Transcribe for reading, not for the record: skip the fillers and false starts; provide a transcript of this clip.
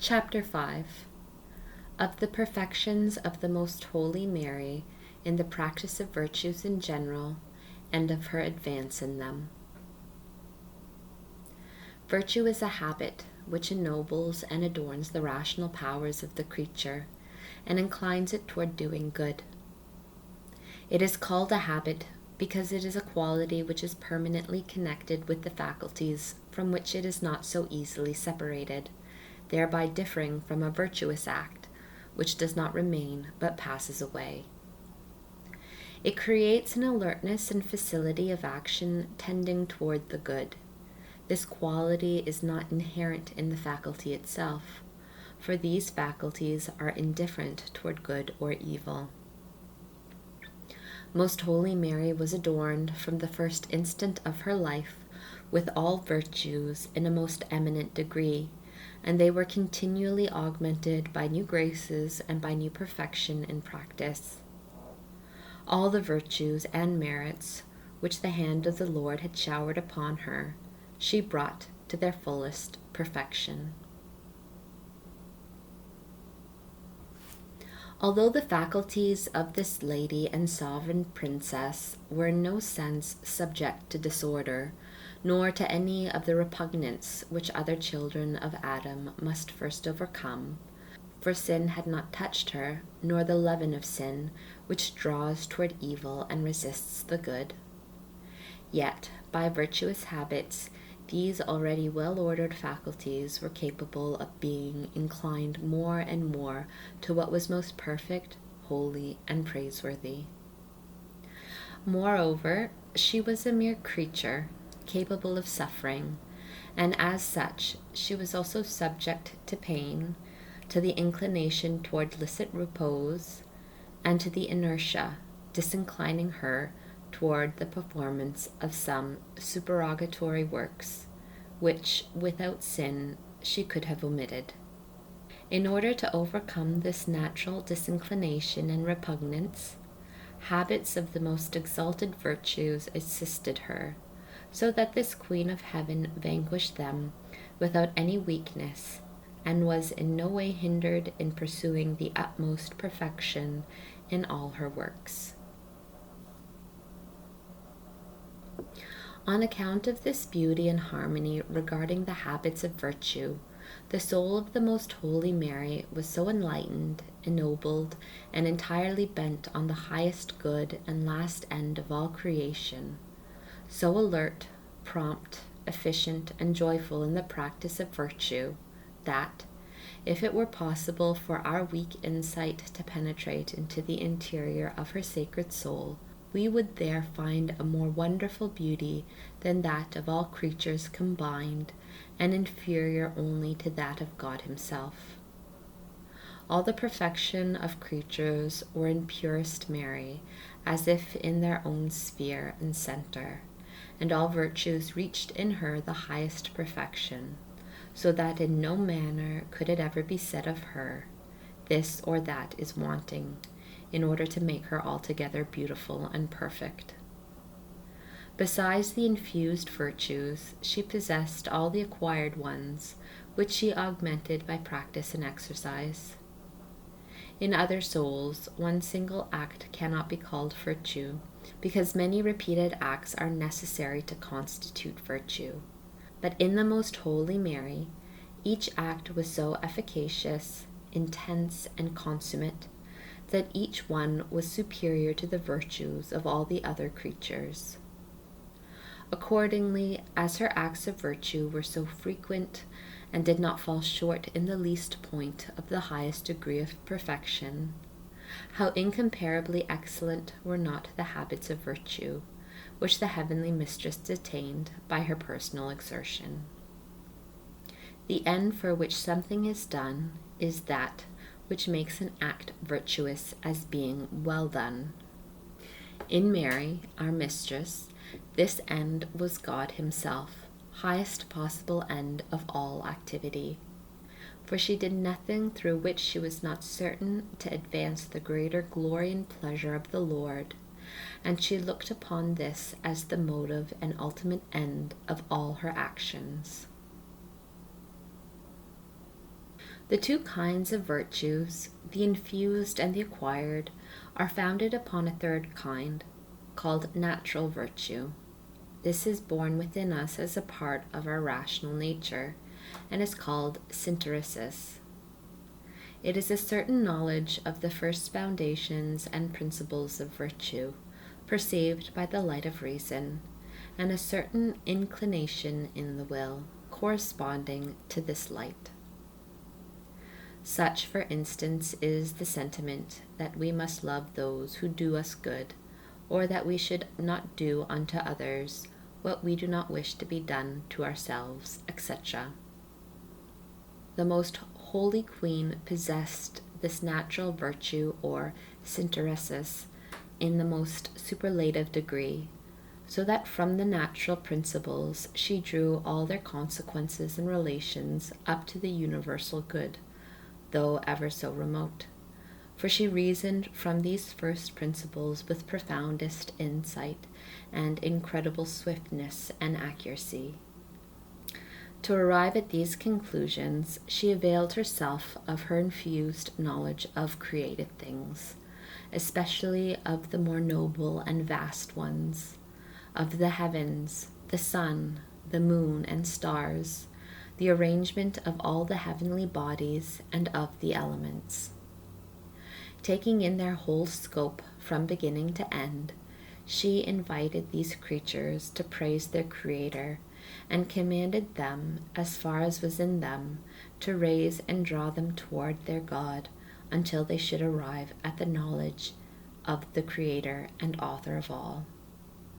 Chapter 5. Of the perfections of the Most Holy Mary in the practice of virtues in general, and of her advance in them. Virtue is a habit which ennobles and adorns the rational powers of the creature, and inclines it toward doing good. It is called a habit because it is a quality which is permanently connected with the faculties from which it is not so easily separated, thereby differing from a virtuous act, which does not remain but passes away. It creates an alertness and facility of action tending toward the good. This quality is not inherent in the faculty itself, for these faculties are indifferent toward good or evil. Most Holy Mary was adorned from the first instant of her life with all virtues in a most eminent degree, and they were continually augmented by new graces and by new perfection in practice. All the virtues and merits which the hand of the Lord had showered upon her, she brought to their fullest perfection. Although the faculties of this lady and sovereign princess were in no sense subject to disorder, nor to any of the repugnance which other children of Adam must first overcome, for sin had not touched her, nor the leaven of sin, which draws toward evil and resists the good. Yet, by virtuous habits, these already well-ordered faculties were capable of being inclined more and more to what was most perfect, holy, and praiseworthy. Moreover, she was a mere creature, capable of suffering, and as such, she was also subject to pain, to the inclination toward licit repose, and to the inertia, disinclining her toward the performance of some supererogatory works, which, without sin, she could have omitted. In order to overcome this natural disinclination and repugnance, habits of the most exalted virtues assisted her, so that this Queen of Heaven vanquished them without any weakness, and was in no way hindered in pursuing the utmost perfection in all her works. On account of this beauty and harmony regarding the habits of virtue, the soul of the Most Holy Mary was so enlightened, ennobled, and entirely bent on the highest good and last end of all creation, so alert, prompt, efficient, and joyful in the practice of virtue, that, if it were possible for our weak insight to penetrate into the interior of her sacred soul, we would there find a more wonderful beauty than that of all creatures combined, and inferior only to that of God himself. All the perfection of creatures were in purest Mary, as if in their own sphere and center, and all virtues reached in her the highest perfection, so that in no manner could it ever be said of her, this or that is wanting, in order to make her altogether beautiful and perfect. Besides the infused virtues, she possessed all the acquired ones, which she augmented by practice and exercise. In other souls, one single act cannot be called virtue, because many repeated acts are necessary to constitute virtue. But in the Most Holy Mary, each act was so efficacious, intense, and consummate, that each one was superior to the virtues of all the other creatures. Accordingly, as her acts of virtue were so frequent and did not fall short in the least point of the highest degree of perfection, how incomparably excellent were not the habits of virtue, which the heavenly mistress attained by her personal exertion. The end for which something is done is that which makes an act virtuous as being well done. In Mary, our mistress, this end was God himself, highest possible end of all activity. For she did nothing through which she was not certain to advance the greater glory and pleasure of the Lord, and she looked upon this as the motive and ultimate end of all her actions. The two kinds of virtues, the infused and the acquired, are founded upon a third kind, called natural virtue. This is born within us as a part of our rational nature, and is called synteresis. It is a certain knowledge of the first foundations and principles of virtue, perceived by the light of reason, and a certain inclination in the will, corresponding to this light. Such, for instance, is the sentiment that we must love those who do us good, or that we should not do unto others what we do not wish to be done to ourselves, etc. The most holy queen possessed this natural virtue or synteresis in the most superlative degree, so that from the natural principles she drew all their consequences and relations up to the universal good, though ever so remote. For she reasoned from these first principles with profoundest insight and incredible swiftness and accuracy. To arrive at these conclusions, she availed herself of her infused knowledge of created things, especially of the more noble and vast ones, of the heavens, the sun, the moon, and stars, the arrangement of all the heavenly bodies, and of the elements. Taking in their whole scope from beginning to end, she invited these creatures to praise their Creator, and commanded them, as far as was in them, to raise and draw them toward their God, until they should arrive at the knowledge of the Creator and Author of all.